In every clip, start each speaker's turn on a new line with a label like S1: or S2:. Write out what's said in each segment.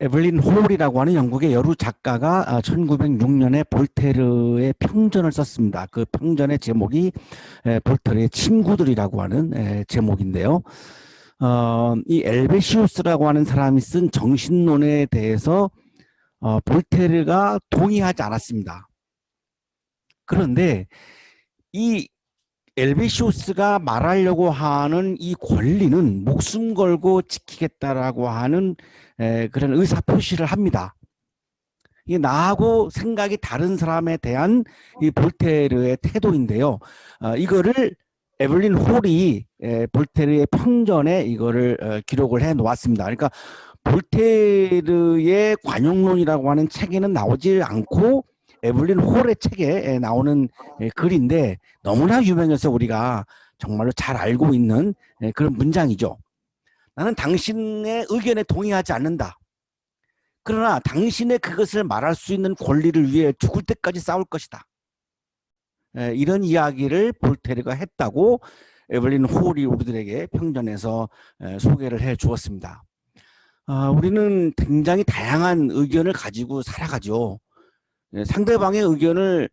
S1: 에블린 홀이라고 하는 영국의 여류 작가가 1906년에 볼테르의 평전을 썼습니다. 그 평전의 제목이 볼테르의 친구들이라고 하는 제목인데요. 이 엘베시우스라고 하는 사람이 쓴 정신론에 대해서 볼테르가 동의하지 않았습니다. 그런데 이 엘베시우스가 말하려고 하는 이 권리는 목숨 걸고 지키겠다라고 하는 그런 의사 표시를 합니다. 이게 나하고 생각이 다른 사람에 대한 이 볼테르의 태도인데요. 이거를 에블린 홀이 볼테르의 평전에 이거를 기록을 해 놓았습니다. 그러니까 볼테르의 관용론이라고 하는 책에는 나오지 않고 에블린 홀의 책에 나오는 글인데 너무나 유명해서 우리가 정말로 잘 알고 있는 그런 문장이죠. 나는 당신의 의견에 동의하지 않는다. 그러나 당신의 그것을 말할 수 있는 권리를 위해 죽을 때까지 싸울 것이다. 이런 이야기를 볼테르가 했다고 에블린 홀이 우리들에게 평전에서 소개를 해 주었습니다. 우리는 굉장히 다양한 의견을 가지고 살아가죠. 상대방의 의견을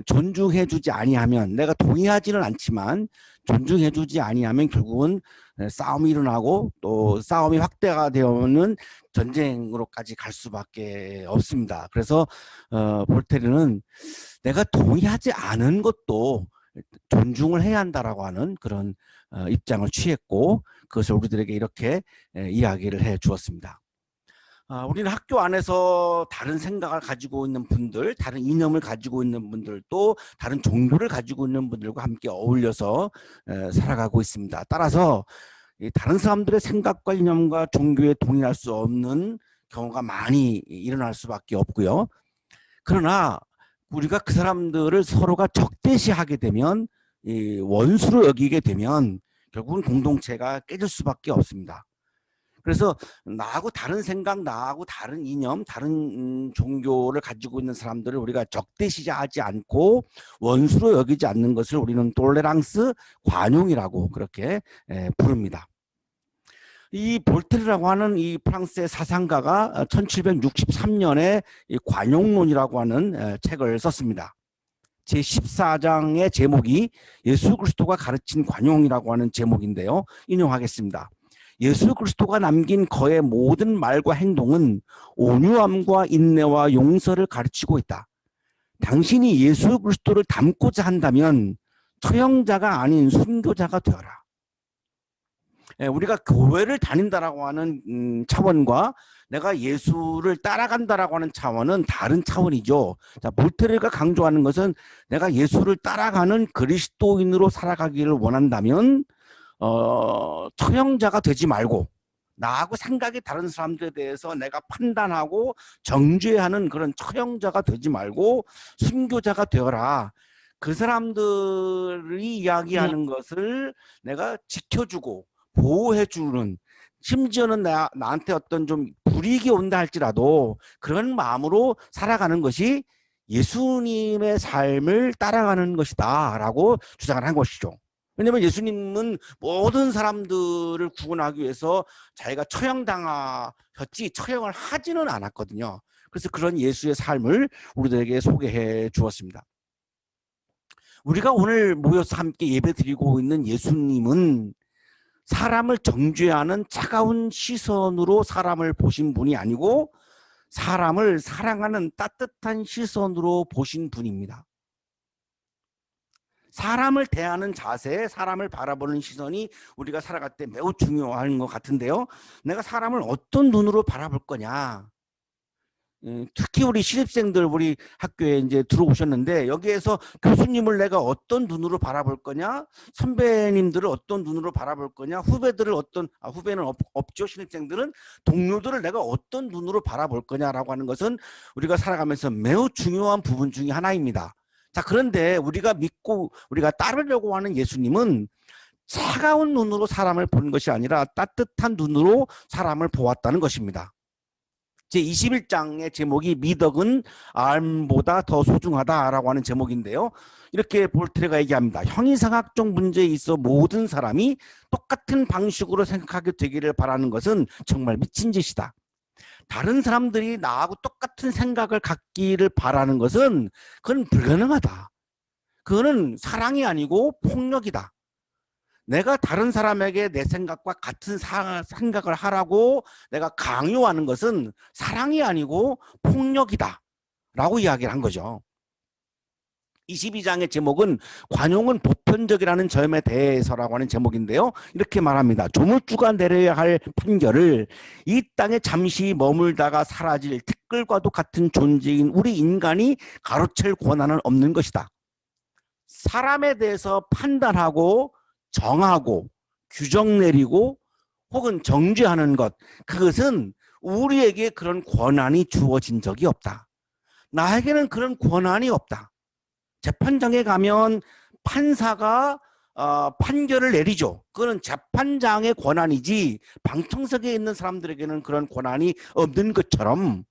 S1: 존중해 주지 아니하면, 내가 동의하지는 않지만 존중해 주지 아니하면 결국은 싸움이 일어나고 또 싸움이 확대가 되어는 전쟁으로까지 갈 수밖에 없습니다. 그래서 볼테르는 내가 동의하지 않은 것도 존중을 해야 한다라고 하는 그런 입장을 취했고, 그것을 우리들에게 이렇게 이야기를 해 주었습니다. 우리는 학교 안에서 다른 생각을 가지고 있는 분들, 다른 이념을 가지고 있는 분들, 또 다른 종교를 가지고 있는 분들과 함께 어울려서 살아가고 있습니다. 따라서 다른 사람들의 생각과 이념과 종교에 동의할 수 없는 경우가 많이 일어날 수밖에 없고요. 그러나 우리가 그 사람들을 서로가 적대시하게 되면, 원수로 여기게 되면 결국은 공동체가 깨질 수밖에 없습니다. 그래서 나하고 다른 생각, 나하고 다른 이념, 다른 종교를 가지고 있는 사람들을 우리가 적대시하지 않고 원수로 여기지 않는 것을 우리는 톨레랑스, 관용이라고 그렇게 부릅니다. 이 볼테르라고 하는 이 프랑스의 사상가가 1763년에 이 관용론이라고 하는 책을 썼습니다. 제14장의 제목이 예수 그리스도가 가르친 관용이라고 하는 제목인데요. 인용하겠습니다. 예수 그리스도가 남긴 그의 모든 말과 행동은 온유함과 인내와 용서를 가르치고 있다. 당신이 예수 그리스도를 닮고자 한다면 처형자가 아닌 순교자가 되어라. 우리가 교회를 다닌다라고 하는 차원과 내가 예수를 따라간다라고 하는 차원은 다른 차원이죠. 자, 볼테르가 강조하는 것은 내가 예수를 따라가는 그리스도인으로 살아가기를 원한다면 처형자가 되지 말고 나하고 생각이 다른 사람들에 대해서 내가 판단하고 정죄하는 그런 처형자가 되지 말고 순교자가 되어라. 그 사람들이 이야기하는 것을 내가 지켜주고 보호해주는, 심지어는 나한테 어떤 좀 불이익이 온다 할지라도 그런 마음으로 살아가는 것이 예수님의 삶을 따라가는 것이다 라고 주장을 한 것이죠. 왜냐하면 예수님은 모든 사람들을 구원하기 위해서 자기가 처형당하셨지 처형을 하지는 않았거든요. 그래서 그런 예수의 삶을 우리들에게 소개해 주었습니다. 우리가 오늘 모여서 함께 예배드리고 있는 예수님은 사람을 정죄하는 차가운 시선으로 사람을 보신 분이 아니고 사람을 사랑하는 따뜻한 시선으로 보신 분입니다. 사람을 대하는 자세, 사람을 바라보는 시선이 우리가 살아갈 때 매우 중요한 것 같은데요. 내가 사람을 어떤 눈으로 바라볼 거냐. 특히 우리 신입생들 우리 학교에 이제 들어오셨는데 여기에서 교수님을 내가 어떤 눈으로 바라볼 거냐, 선배님들을 어떤 눈으로 바라볼 거냐, 후배들을 후배는 없죠. 신입생들은 동료들을 내가 어떤 눈으로 바라볼 거냐라고 하는 것은 우리가 살아가면서 매우 중요한 부분 중에 하나입니다. 자, 그런데 우리가 믿고 우리가 따르려고 하는 예수님은 차가운 눈으로 사람을 보는 것이 아니라 따뜻한 눈으로 사람을 보았다는 것입니다. 제21장의 제목이 미덕은 알보다 더 소중하다라고 하는 제목인데요. 이렇게 볼테르가 얘기합니다. 형이상학적 문제에 있어 모든 사람이 똑같은 방식으로 생각하게 되기를 바라는 것은 정말 미친 짓이다. 다른 사람들이 나하고 똑같은 생각을 갖기를 바라는 것은 그건 불가능하다. 그거는 사랑이 아니고 폭력이다. 내가 다른 사람에게 내 생각과 같은 생각을 하라고 내가 강요하는 것은 사랑이 아니고 폭력이다. 라고 이야기를 한 거죠. 22장의 제목은 관용은 보편적이라는 점에 대해서라고 하는 제목인데요. 이렇게 말합니다. 조물주가 내려야 할 판결을 이 땅에 잠시 머물다가 사라질 티끌과도 같은 존재인 우리 인간이 가로챌 권한은 없는 것이다. 사람에 대해서 판단하고 정하고 규정 내리고 혹은 정죄하는 것, 그것은 우리에게 그런 권한이 주어진 적이 없다. 나에게는 그런 권한이 없다. 재판장에 가면 판사가 판결을 내리죠. 그거는 재판장의 권한이지 방청석에 있는 사람들에게는 그런 권한이 없는 것처럼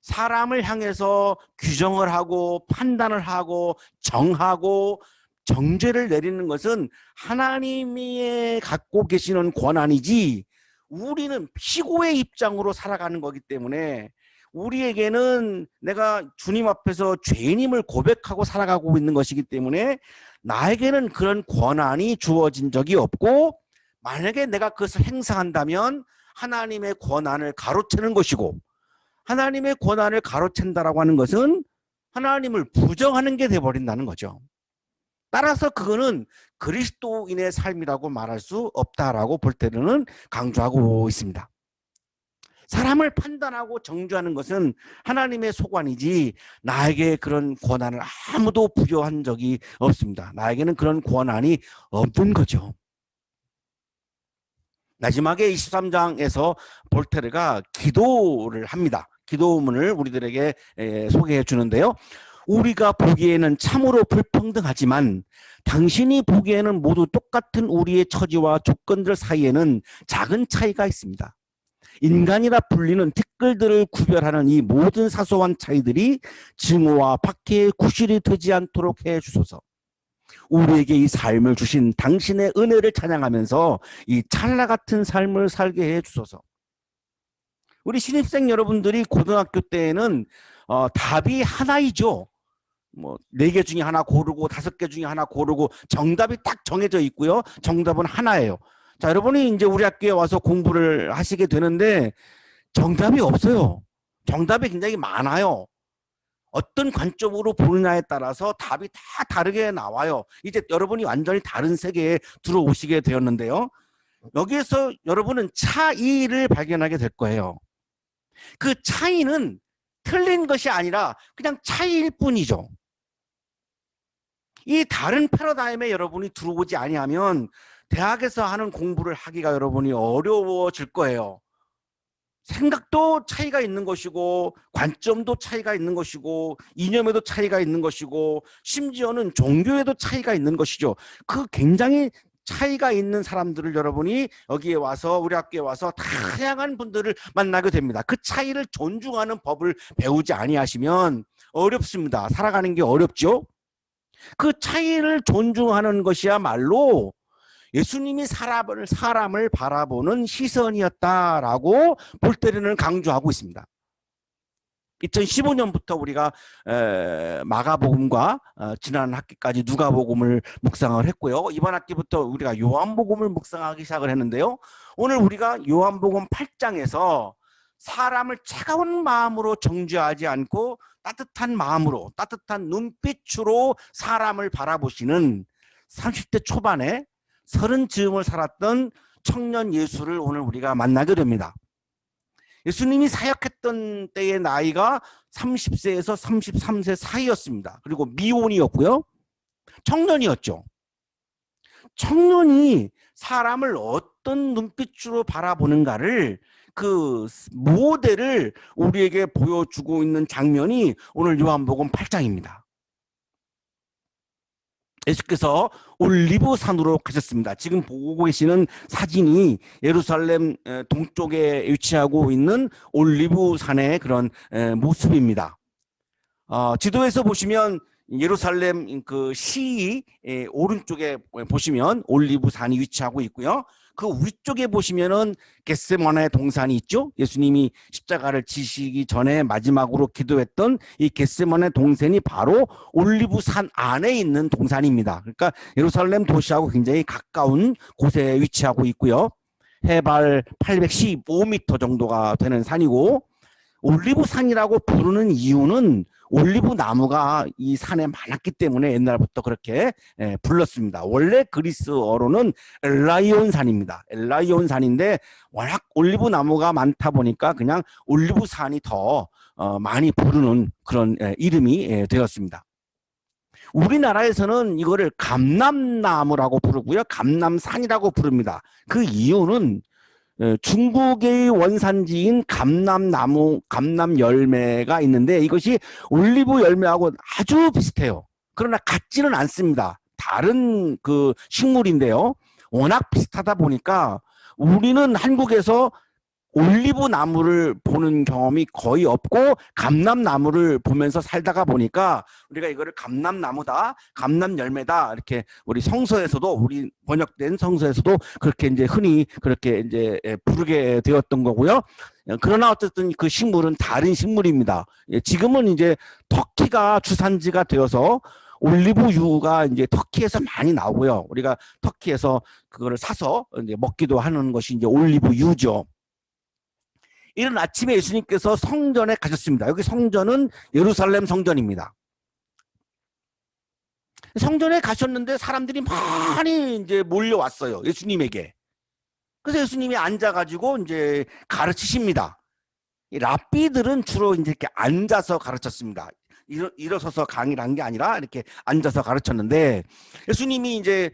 S1: 사람을 향해서 규정을 하고 판단을 하고 정하고 정죄를 내리는 것은 하나님이 갖고 계시는 권한이지 우리는 피고의 입장으로 살아가는 거기 때문에 우리에게는 내가 주님 앞에서 죄인임을 고백하고 살아가고 있는 것이기 때문에 나에게는 그런 권한이 주어진 적이 없고 만약에 내가 그것을 행사한다면 하나님의 권한을 가로채는 것이고 하나님의 권한을 가로챈다라고 하는 것은 하나님을 부정하는 게 돼버린다는 거죠. 따라서 그거는 그리스도인의 삶이라고 말할 수 없다라고 볼테르는 강조하고 있습니다. 사람을 판단하고 정죄하는 것은 하나님의 소관이지 나에게 그런 권한을 아무도 부여한 적이 없습니다. 나에게는 그런 권한이 없는 거죠. 마지막에 23장에서 볼테르가 기도를 합니다. 기도문을 우리들에게 소개해 주는데요. 우리가 보기에는 참으로 불평등하지만 당신이 보기에는 모두 똑같은 우리의 처지와 조건들 사이에는 작은 차이가 있습니다. 인간이라 불리는 티끌들을 구별하는 이 모든 사소한 차이들이 증오와 박해의 구실이 되지 않도록 해주소서. 우리에게 이 삶을 주신 당신의 은혜를 찬양하면서 이 찰나 같은 삶을 살게 해주소서. 우리 신입생 여러분들이 고등학교 때에는 답이 하나이죠. 뭐 4개 중에 하나 고르고 5개 중에 하나 고르고 정답이 딱 정해져 있고요. 정답은 하나예요. 자, 여러분이 이제 우리 학교에 와서 공부를 하시게 되는데 정답이 없어요. 정답이 굉장히 많아요. 어떤 관점으로 보느냐에 따라서 답이 다 다르게 나와요. 이제 여러분이 완전히 다른 세계에 들어오시게 되었는데요. 여기에서 여러분은 차이를 발견하게 될 거예요. 그 차이는 틀린 것이 아니라 그냥 차이일 뿐이죠. 이 다른 패러다임에 여러분이 들어오지 아니하면 대학에서 하는 공부를 하기가 여러분이 어려워질 거예요. 생각도 차이가 있는 것이고 관점도 차이가 있는 것이고 이념에도 차이가 있는 것이고 심지어는 종교에도 차이가 있는 것이죠. 그 굉장히 차이가 있는 사람들을 여러분이 여기에 와서 우리 학교에 와서 다양한 분들을 만나게 됩니다. 그 차이를 존중하는 법을 배우지 아니하시면 어렵습니다. 살아가는 게 어렵죠. 그 차이를 존중하는 것이야말로 예수님이 사람을 바라보는 시선이었다라고 볼테르는 강조하고 있습니다. 2015년부터 우리가 마가복음과 지난 학기까지 누가복음을 묵상을 했고요. 이번 학기부터 우리가 요한복음을 묵상하기 시작을 했는데요. 오늘 우리가 요한복음 8장에서 사람을 차가운 마음으로 정죄하지 않고 따뜻한 마음으로 따뜻한 눈빛으로 사람을 바라보시는 30대 초반에 30즈음을 살았던 청년 예수를 오늘 우리가 만나게 됩니다. 예수님이 사역했던 때의 나이가 30세에서 33세 사이였습니다. 그리고 미혼이었고요. 청년이었죠. 청년이 사람을 어떤 눈빛으로 바라보는가를 그 모델을 우리에게 보여주고 있는 장면이 오늘 요한복음 8장입니다. 예수께서 올리브산으로 가셨습니다. 지금 보고 계시는 사진이 예루살렘 동쪽에 위치하고 있는 올리브산의 그런 모습입니다. 지도에서 보시면 예루살렘 그 시 오른쪽에 보시면 올리브산이 위치하고 있고요. 그 위쪽에 보시면은 겟세마네 동산이 있죠. 예수님이 십자가를 지시기 전에 마지막으로 기도했던 이 겟세마네 동산이 바로 올리브산 안에 있는 동산입니다. 그러니까 예루살렘 도시하고 굉장히 가까운 곳에 위치하고 있고요. 해발 815m 정도가 되는 산이고, 올리브산이라고 부르는 이유는 올리브 나무가 이 산에 많았기 때문에 옛날부터 그렇게 불렀습니다. 원래 그리스어로는 엘라이온산입니다. 엘라이온산인데 워낙 올리브 나무가 많다 보니까 그냥 올리브산이 더 많이 부르는 그런 이름이 되었습니다. 우리나라에서는 이거를 감람나무라고 부르고요. 감람산이라고 부릅니다. 그 이유는 중국의 원산지인 감람나무, 감람 열매가 있는데 이것이 올리브 열매하고 아주 비슷해요. 그러나 같지는 않습니다. 다른 그 식물인데요. 워낙 비슷하다 보니까 우리는 한국에서 올리브 나무를 보는 경험이 거의 없고 감람나무를 보면서 살다가 보니까 우리가 이거를 감람나무다, 감람열매다 이렇게 우리 성서에서도, 우리 번역된 성서에서도 그렇게 이제 흔히 그렇게 이제 부르게 되었던 거고요. 그러나 어쨌든 그 식물은 다른 식물입니다. 지금은 이제 터키가 주산지가 되어서 올리브유가 이제 터키에서 많이 나오고요. 우리가 터키에서 그거를 사서 이제 먹기도 하는 것이 이제 올리브유죠. 이른 아침에 예수님께서 성전에 가셨습니다. 여기 성전은 예루살렘 성전입니다. 성전에 가셨는데 사람들이 많이 이제 몰려왔어요. 예수님에게. 그래서 예수님이 앉아가지고 이제 가르치십니다. 이 랍비들은 주로 이제 이렇게 앉아서 가르쳤습니다. 일어서서 강의를 한 게 아니라 이렇게 앉아서 가르쳤는데, 예수님이 이제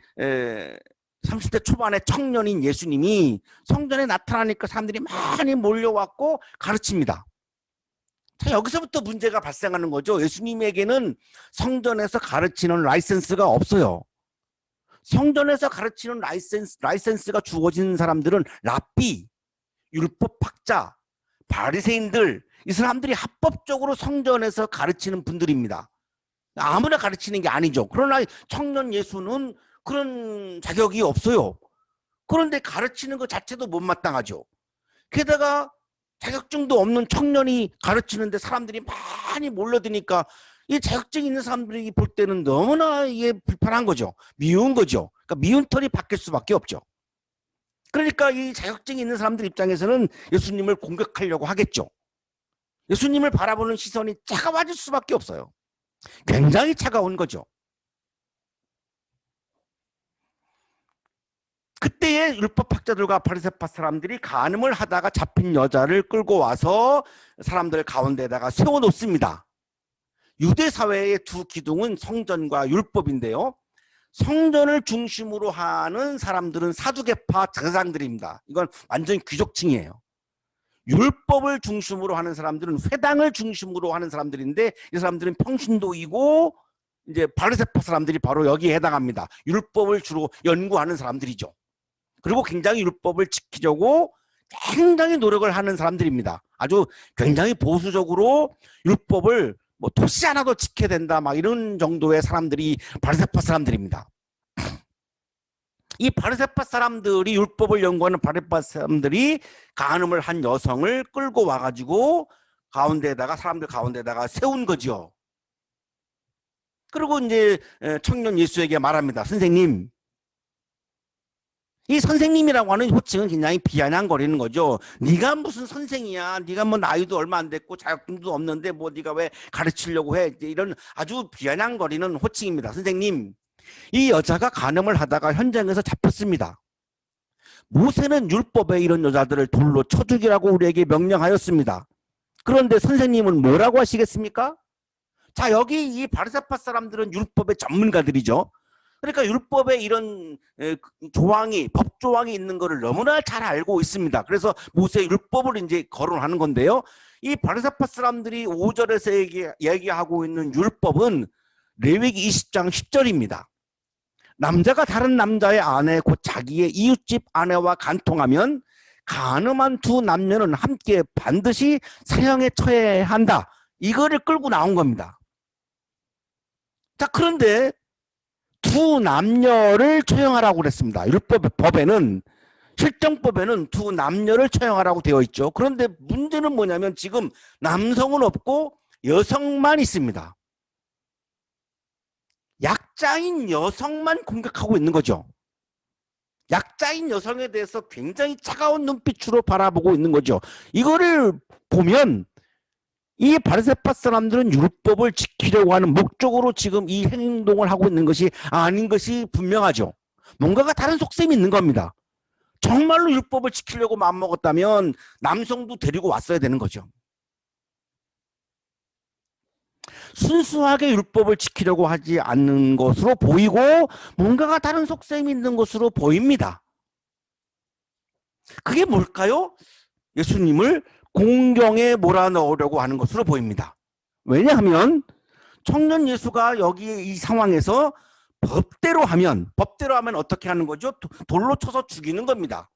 S1: 30대 초반의 청년인 예수님이 성전에 나타나니까 사람들이 많이 몰려왔고 가르칩니다. 자, 여기서부터 문제가 발생하는 거죠. 예수님에게는 성전에서 가르치는 라이센스가 없어요. 성전에서 가르치는 라이센스가 주어진 사람들은 랍비, 율법학자, 바리새인들, 이 사람들이 합법적으로 성전에서 가르치는 분들입니다. 아무나 가르치는 게 아니죠. 그러나 청년 예수는 그런 자격이 없어요. 그런데 가르치는 것 자체도 못마땅하죠. 게다가 자격증도 없는 청년이 가르치는데 사람들이 많이 몰려드니까 이 자격증 있는 사람들이 볼 때는 너무나 이게 불편한 거죠. 미운 거죠. 그러니까 미운 털이 바뀔 수밖에 없죠. 그러니까 이 자격증이 있는 사람들 입장에서는 예수님을 공격하려고 하겠죠. 예수님을 바라보는 시선이 차가워질 수밖에 없어요. 굉장히 차가운 거죠. 그때의 율법학자들과 바리새파 사람들이 간음을 하다가 잡힌 여자를 끌고 와서 사람들 가운데다가 세워놓습니다. 유대 사회의 두 기둥은 성전과 율법인데요. 성전을 중심으로 하는 사람들은 사두개파 제사장들입니다. 이건 완전 귀족층이에요. 율법을 중심으로 하는 사람들은 회당을 중심으로 하는 사람들인데, 이 사람들은 평신도이고 이제 바리새파 사람들이 바로 여기에 해당합니다. 율법을 주로 연구하는 사람들이죠. 그리고 굉장히 율법을 지키려고 굉장히 노력을 하는 사람들입니다. 아주 굉장히 보수적으로 율법을 뭐 토시 하나도 지켜야 된다 막 이런 정도의 사람들이 바리새파 사람들입니다. 이 바리새파 사람들이, 율법을 연구하는 바리새파 사람들이 간음을 한 여성을 끌고 와가지고 가운데에다가, 사람들 가운데다가 세운 거죠. 그리고 이제 청년 예수에게 말합니다. 선생님, 이 선생님이라고 하는 호칭은 굉장히 비아냥거리는 거죠. 네가 무슨 선생이야? 네가 뭐 나이도 얼마 안 됐고 자격증도 없는데 뭐 네가 왜 가르치려고 해? 이런 아주 비아냥거리는 호칭입니다. 선생님, 이 여자가 간음을 하다가 현장에서 잡혔습니다. 모세는 율법에 이런 여자들을 돌로 쳐 죽이라고 우리에게 명령하였습니다. 그런데 선생님은 뭐라고 하시겠습니까? 자, 여기 이 바리새파 사람들은 율법의 전문가들이죠. 그러니까 율법에 이런 조항이, 법 조항이 있는 것을 너무나 잘 알고 있습니다. 그래서 모세 율법을 이제 거론하는 건데요. 이 바리새파 사람들이 5절에서 얘기하고 있는 율법은 레위기 20장 10절입니다. 남자가 다른 남자의 아내, 곧 자기의 이웃집 아내와 간통하면 간음한 두 남녀는 함께 반드시 사형에 처해야 한다. 이거를 끌고 나온 겁니다. 자, 그런데 두 남녀를 처형하라고 그랬습니다. 율법에는 실정법에는 두 남녀를 처형하라고 되어 있죠. 그런데 문제는 뭐냐면 지금 남성은 없고 여성만 있습니다. 약자인 여성만 공격하고 있는 거죠. 약자인 여성에 대해서 굉장히 차가운 눈빛으로 바라보고 있는 거죠. 이거를 보면 이 바리새파 사람들은 율법을 지키려고 하는 목적으로 지금 이 행동을 하고 있는 것이 아닌 것이 분명하죠. 뭔가가 다른 속셈이 있는 겁니다. 정말로 율법을 지키려고 마음먹었다면 남성도 데리고 왔어야 되는 거죠. 순수하게 율법을 지키려고 하지 않는 것으로 보이고 뭔가가 다른 속셈이 있는 것으로 보입니다. 그게 뭘까요? 예수님을 공경에 몰아넣으려고 하는 것으로 보입니다. 왜냐하면 청년 예수가 여기 이 상황에서 법대로 하면 어떻게 하는 거죠? 돌로 쳐서 죽이는 겁니다.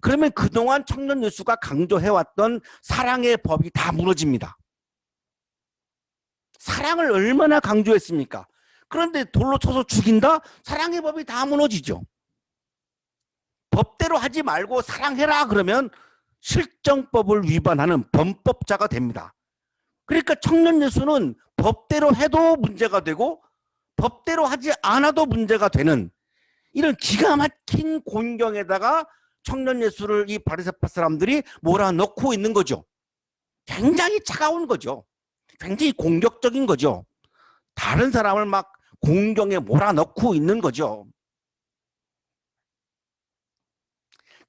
S1: 그러면 그동안 청년 예수가 강조해왔던 사랑의 법이 다 무너집니다. 사랑을 얼마나 강조했습니까? 그런데 돌로 쳐서 죽인다? 사랑의 법이 다 무너지죠. 법대로 하지 말고 사랑해라 그러면 실정법을 위반하는 범법자가 됩니다. 그러니까 청년 예수는 법대로 해도 문제가 되고 법대로 하지 않아도 문제가 되는 이런 기가 막힌 곤경에다가 청년 예수를 이 바리새파 사람들이 몰아넣고 있는 거죠. 굉장히 차가운 거죠. 굉장히 공격적인 거죠. 다른 사람을 막 공경에 몰아넣고 있는 거죠.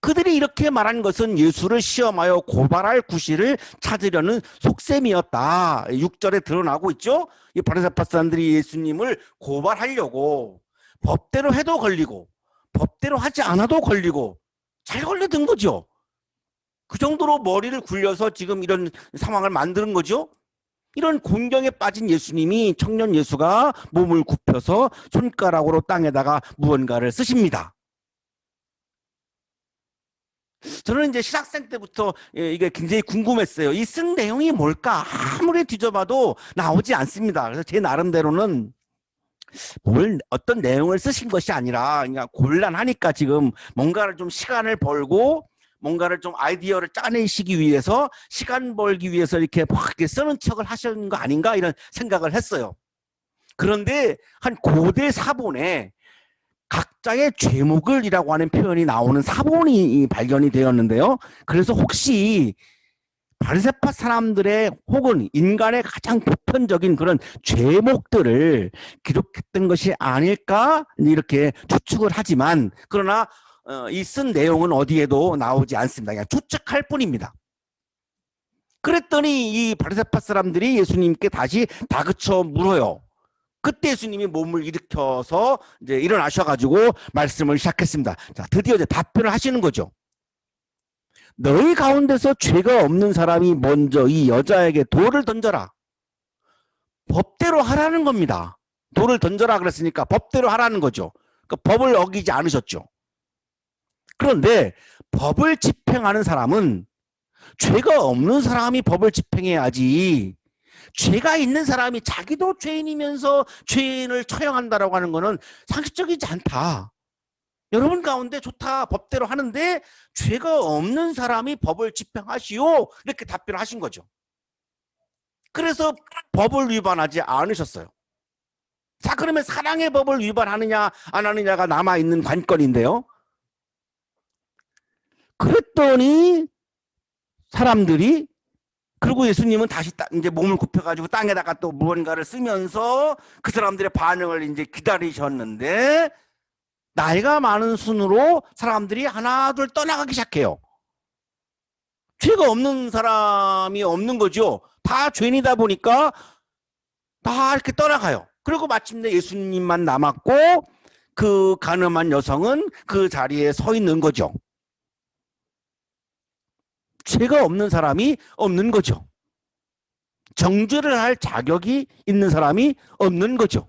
S1: 그들이 이렇게 말한 것은 예수를 시험하여 고발할 구실을 찾으려는 속셈이었다. 6절에 드러나고 있죠. 이 바리새파 사람들이 예수님을 고발하려고 법대로 해도 걸리고 법대로 하지 않아도 걸리고 잘 걸려든 거죠. 그 정도로 머리를 굴려서 지금 이런 상황을 만드는 거죠. 이런 곤경에 빠진 예수님이 청년 예수가 몸을 굽혀서 손가락으로 땅에다가 무언가를 쓰십니다. 저는 이제 신학생 때부터 이게 굉장히 궁금했어요. 이 쓴 내용이 뭘까? 아무리 뒤져봐도 나오지 않습니다. 그래서 제 나름대로는 어떤 내용을 쓰신 것이 아니라 그냥 곤란하니까 지금 뭔가를 좀 시간을 벌고 뭔가를 좀 아이디어를 짜내시기 위해서 시간 벌기 위해서 이렇게 막 이렇게 쓰는 척을 하시는 거 아닌가 이런 생각을 했어요. 그런데 한 고대 사본에 각자의 죄목을이라고 하는 표현이 나오는 사본이 발견이 되었는데요. 그래서 혹시 바리새파 사람들의 혹은 인간의 가장 보편적인 그런 죄목들을 기록했던 것이 아닐까 이렇게 추측을 하지만 그러나 이 쓴 내용은 어디에도 나오지 않습니다. 그냥 추측할 뿐입니다. 그랬더니 이 바리새파 사람들이 예수님께 다시 다그쳐 물어요. 그때 예수님이 몸을 일으켜서 이제 일어나셔가지고 말씀을 시작했습니다. 자, 드디어 이제 답변을 하시는 거죠. 너희 가운데서 죄가 없는 사람이 먼저 이 여자에게 돌을 던져라. 법대로 하라는 겁니다. 돌을 던져라 그랬으니까 법대로 하라는 거죠. 그러니까 법을 어기지 않으셨죠. 그런데 법을 집행하는 사람은 죄가 없는 사람이 법을 집행해야지 죄가 있는 사람이 자기도 죄인이면서 죄인을 처형한다라고 하는 것은 상식적이지 않다. 여러분 가운데 좋다 법대로 하는데 죄가 없는 사람이 법을 집행하시오 이렇게 답변을 하신 거죠. 그래서 법을 위반하지 않으셨어요. 자, 그러면 사랑의 법을 위반하느냐 안 하느냐가 남아있는 관건인데요. 그랬더니 사람들이 그리고 예수님은 다시 이제 몸을 굽혀가지고 땅에다가 또 무언가를 쓰면서 그 사람들의 반응을 이제 기다리셨는데 나이가 많은 순으로 사람들이 하나둘 떠나가기 시작해요. 죄가 없는 사람이 없는 거죠. 다 죄인이다 보니까 다 이렇게 떠나가요. 그리고 마침내 예수님만 남았고 그 가늠한 여성은 그 자리에 서 있는 거죠. 죄가 없는 사람이 없는 거죠. 정죄를 할 자격이 있는 사람이 없는 거죠.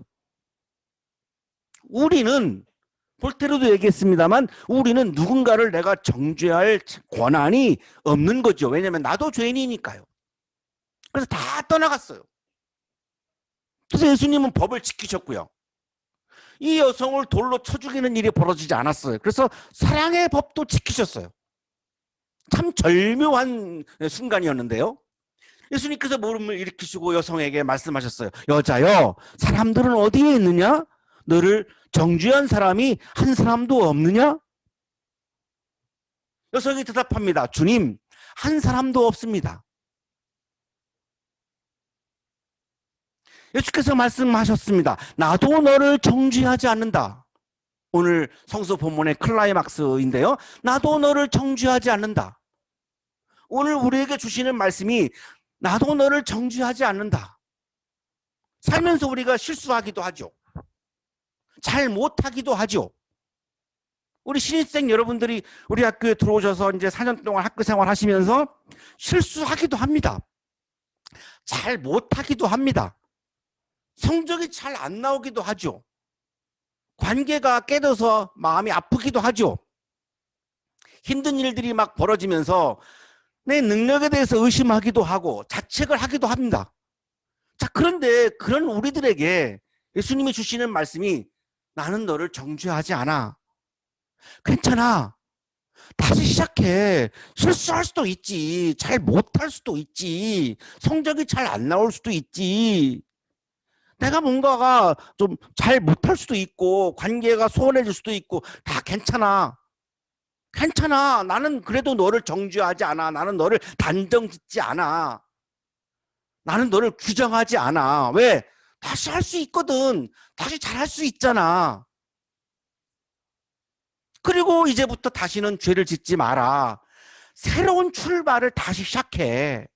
S1: 우리는 볼테르도 얘기했습니다만 우리는 누군가를 내가 정죄할 권한이 없는 거죠. 왜냐하면 나도 죄인이니까요. 그래서 다 떠나갔어요. 그래서 예수님은 법을 지키셨고요. 이 여성을 돌로 쳐 죽이는 일이 벌어지지 않았어요. 그래서 사랑의 법도 지키셨어요. 참 절묘한 순간이었는데요. 예수님께서 물음을 일으키시고 여성에게 말씀하셨어요. 여자여, 사람들은 어디에 있느냐? 너를 정죄한 사람이 한 사람도 없느냐? 여성이 대답합니다. 주님, 한 사람도 없습니다. 예수께서 말씀하셨습니다. 나도 너를 정죄하지 않는다. 오늘 성서 본문의 클라이막스인데요. 나도 너를 정죄하지 않는다. 오늘 우리에게 주시는 말씀이 나도 너를 정죄하지 않는다. 살면서 우리가 실수하기도 하죠. 잘 못하기도 하죠. 우리 신입생 여러분들이 우리 학교에 들어오셔서 이제 4년 동안 학교 생활 하시면서 실수하기도 합니다. 잘 못하기도 합니다. 성적이 잘 안 나오기도 하죠. 관계가 깨져서 마음이 아프기도 하죠. 힘든 일들이 막 벌어지면서 내 능력에 대해서 의심하기도 하고 자책을 하기도 합니다. 자, 그런데 그런 우리들에게 예수님이 주시는 말씀이 나는 너를 정죄하지 않아. 괜찮아. 다시 시작해. 실수할 수도 있지. 잘 못할 수도 있지. 성적이 잘 안 나올 수도 있지. 내가 뭔가가 좀 잘 못할 수도 있고 관계가 소원해질 수도 있고 다 괜찮아. 괜찮아. 나는 그래도 너를 정죄하지 않아. 나는 너를 단정짓지 않아. 나는 너를 규정하지 않아. 왜? 다시 할 수 있거든. 다시 잘할 수 있잖아. 그리고 이제부터 다시는 죄를 짓지 마라. 새로운 출발을 다시 시작해.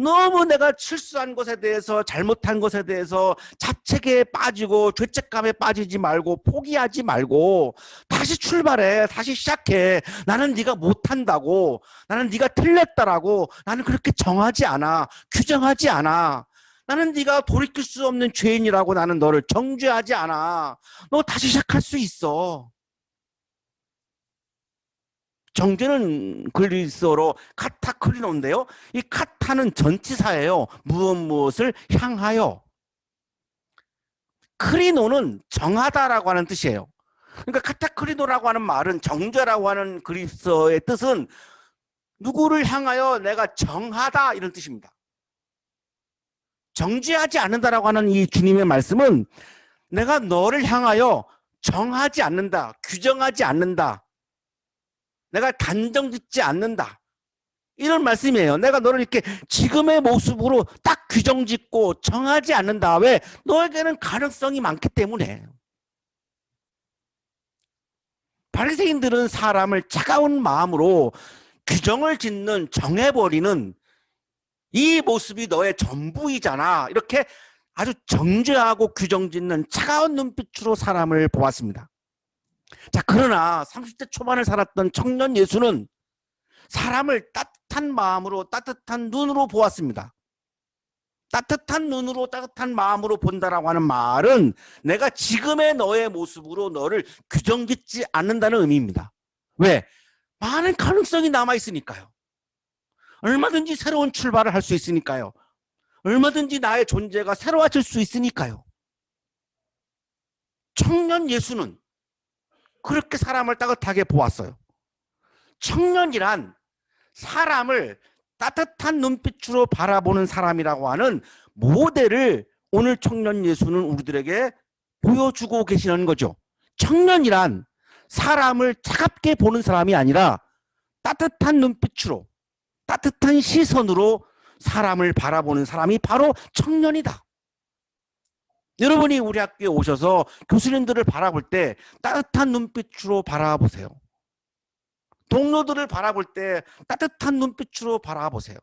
S1: 너무 내가 실수한 것에 대해서 잘못한 것에 대해서 자책에 빠지고 죄책감에 빠지지 말고 포기하지 말고 다시 출발해. 다시 시작해. 나는 네가 못한다고. 나는 네가 틀렸다라고. 나는 그렇게 정하지 않아. 규정하지 않아. 나는 네가 돌이킬 수 없는 죄인이라고 나는 너를 정죄하지 않아. 너 다시 시작할 수 있어. 정죄는 그리스어로 카타크리노인데요. 이 카타는 전치사예요. 무엇을 향하여. 크리노는 정하다라고 하는 뜻이에요. 그러니까 카타크리노라고 하는 말은 정죄라고 하는 그리스어의 뜻은 누구를 향하여 내가 정하다 이런 뜻입니다. 정죄하지 않는다라고 하는 이 주님의 말씀은 내가 너를 향하여 정하지 않는다. 규정하지 않는다. 내가 단정짓지 않는다. 이런 말씀이에요. 내가 너를 이렇게 지금의 모습으로 딱 규정짓고 정하지 않는다. 왜? 너에게는 가능성이 많기 때문에. 바리새인들은 사람을 차가운 마음으로 규정을 짓는, 정해버리는 이 모습이 너의 전부이잖아. 이렇게 아주 정죄하고 규정짓는 차가운 눈빛으로 사람을 보았습니다. 자, 그러나 30대 초반을 살았던 청년 예수는 사람을 따뜻한 마음으로 따뜻한 눈으로 보았습니다. 따뜻한 눈으로 따뜻한 마음으로 본다라고 하는 말은 내가 지금의 너의 모습으로 너를 규정짓지 않는다는 의미입니다. 왜? 많은 가능성이 남아있으니까요. 얼마든지 새로운 출발을 할 수 있으니까요. 얼마든지 나의 존재가 새로워질 수 있으니까요. 청년 예수는 그렇게 사람을 따뜻하게 보았어요. 청년이란 사람을 따뜻한 눈빛으로 바라보는 사람이라고 하는 모델을 오늘 청년 예수는 우리들에게 보여주고 계시는 거죠. 청년이란 사람을 차갑게 보는 사람이 아니라 따뜻한 눈빛으로, 따뜻한 시선으로 사람을 바라보는 사람이 바로 청년이다. 여러분이 우리 학교에 오셔서 교수님들을 바라볼 때 따뜻한 눈빛으로 바라보세요. 동료들을 바라볼 때 따뜻한 눈빛으로 바라보세요.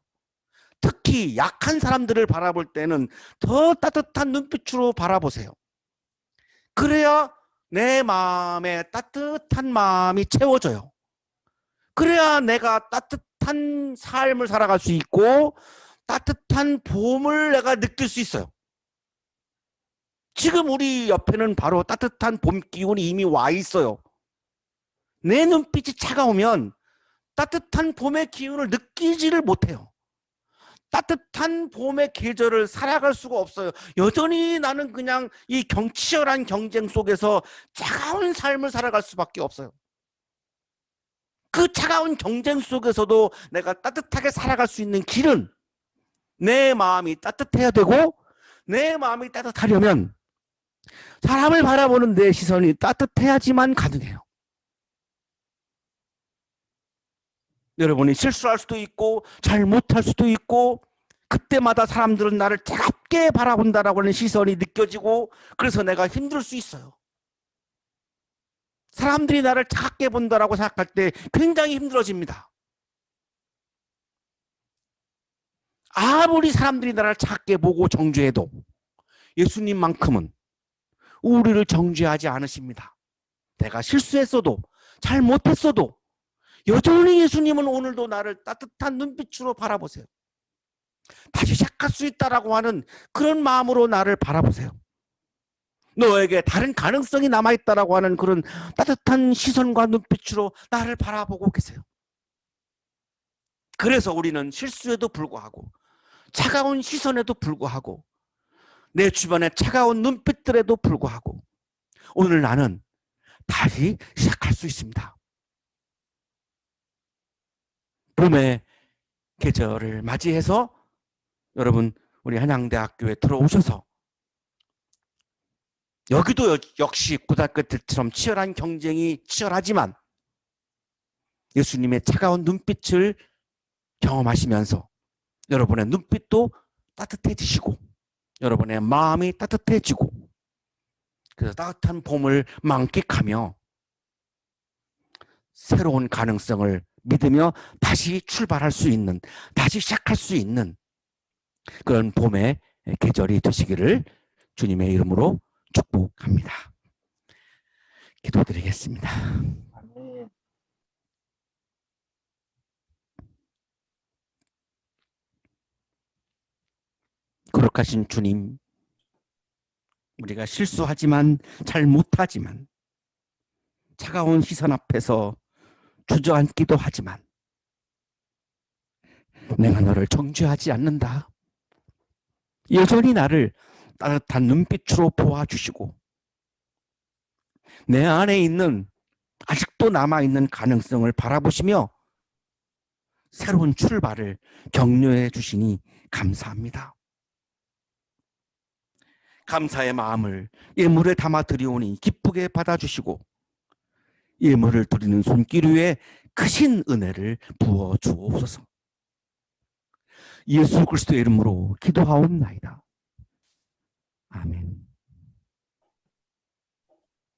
S1: 특히 약한 사람들을 바라볼 때는 더 따뜻한 눈빛으로 바라보세요. 그래야 내 마음에 따뜻한 마음이 채워져요. 그래야 내가 따뜻한 삶을 살아갈 수 있고 따뜻한 봄을 내가 느낄 수 있어요. 지금 우리 옆에는 바로 따뜻한 봄 기운이 이미 와 있어요. 내 눈빛이 차가우면 따뜻한 봄의 기운을 느끼지를 못해요. 따뜻한 봄의 계절을 살아갈 수가 없어요. 여전히 나는 그냥 이 치열한 경쟁 속에서 차가운 삶을 살아갈 수밖에 없어요. 그 차가운 경쟁 속에서도 내가 따뜻하게 살아갈 수 있는 길은 내 마음이 따뜻해야 되고, 내 마음이 따뜻하려면 사람을 바라보는 내 시선이 따뜻해야지만 가능해요. 여러분이 실수할 수도 있고 잘 못할 수도 있고, 그때마다 사람들은 나를 차갑게 바라본다라고 하는 시선이 느껴지고, 그래서 내가 힘들 수 있어요. 사람들이 나를 차갑게 본다라고 생각할 때 굉장히 힘들어집니다. 아무리 사람들이 나를 차갑게 보고 정죄해도 예수님만큼은 우리를 정죄하지 않으십니다. 내가 실수했어도 잘못했어도 여전히 예수님은 오늘도 나를 따뜻한 눈빛으로 바라보세요. 다시 시작할 수 있다라고 하는 그런 마음으로 나를 바라보세요. 너에게 다른 가능성이 남아있다라고 하는 그런 따뜻한 시선과 눈빛으로 나를 바라보고 계세요. 그래서 우리는 실수에도 불구하고, 차가운 시선에도 불구하고, 내 주변의 차가운 눈빛들에도 불구하고 오늘 나는 다시 시작할 수 있습니다. 봄의 계절을 맞이해서 여러분, 우리 한양대학교에 들어오셔서 여기도 역시 고등학교 때처럼 치열한 경쟁이 치열하지만 예수님의 차가운 눈빛을 경험하시면서 여러분의 눈빛도 따뜻해지시고 여러분의 마음이 따뜻해지고, 그래서 따뜻한 봄을 만끽하며 새로운 가능성을 믿으며 다시 출발할 수 있는, 다시 시작할 수 있는 그런 봄의 계절이 되시기를 주님의 이름으로 축복합니다. 기도드리겠습니다. 거룩하신 주님, 우리가 실수하지만 잘 못하지만 차가운 시선 앞에서 주저앉기도 하지만 내가 너를 정죄하지 않는다. 여전히 나를 따뜻한 눈빛으로 보아주시고 내 안에 있는 아직도 남아있는 가능성을 바라보시며 새로운 출발을 격려해 주시니 감사합니다. 감사의 마음을 예물에 담아 드리오니 기쁘게 받아주시고 예물을 드리는 손길 위에 크신 은혜를 부어 주옵소서. 예수 그리스도의 이름으로 기도하옵나이다. 아멘.